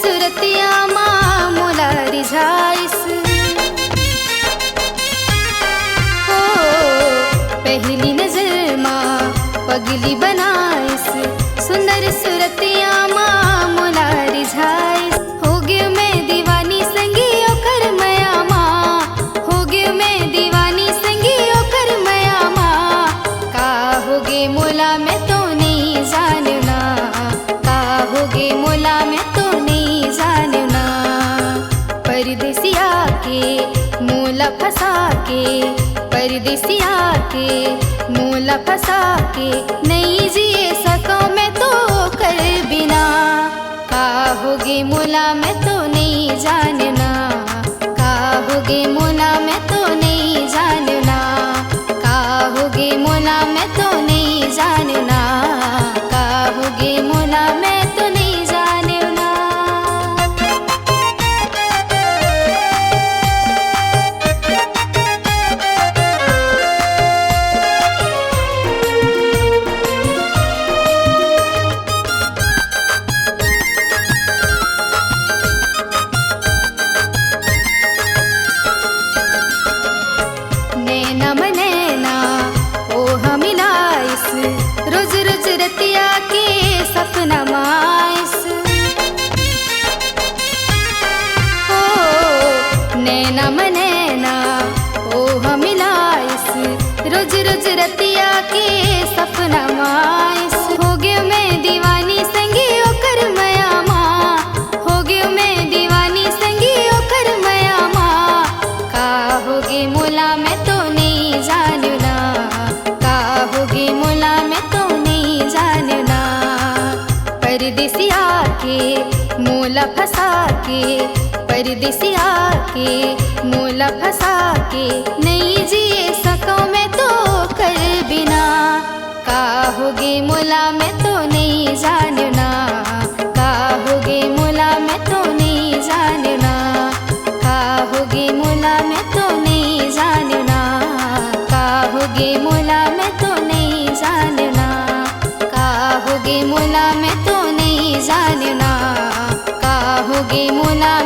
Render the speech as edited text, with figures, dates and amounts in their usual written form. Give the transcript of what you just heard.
सूरतिया माँ मोला रिझाइस। हो पहली नजर माँ पगली बनाइस, सुंदर सूरतिया माँ मोला रिझाइस। हो गयो मैं दीवानी संगी ओकर मया माँ, हो गयो मैं दीवानी संगी ओकर मया माँ। का होगे मोला मैं तो नहीं जानना, का होगे मोला मैं तो नहीं जानना। परदेसिया के मोला फंसा के, परदेसिया के मोला फंसा के, नहीं जिए सको मैं तो कर बिना। का होगे मोला मैं तो नहीं जानना, का होगे मोला मैं तो नहीं जानना, का होगे मोला मैं तो नहीं जानना, का होगे मोला मैं तो नहीं जानना। नैना मनैना ओ हमिलाइस, रोज रोज रतिया के सपना माइस। ओ नैना मनैना ओ हमिलाइस, रोज रोज रतिया के सपना माइस। हो गयो मैं दीवानी संगी ओकर मया माँ, हो गयो मैं दीवानी संगी ओकर मया माँ। का होगे मोला मैं तो नहीं जानना, का होगे मोला मैं तो नहीं जानना। परदेसिया के मोला फंसा के, परदेसिया के मोला फंसा के, नहीं जिए सको मैं तो कर बिना। का होगे मोला मैं तो नहीं जानना, का होगे मोला मैं तो नहीं जानना, का होगे मोला मैं तो नहीं जानना, का होगे मोला मैं तो नहीं जानना, का होगे मोला मैं तो नहीं जानना, का होगे मोला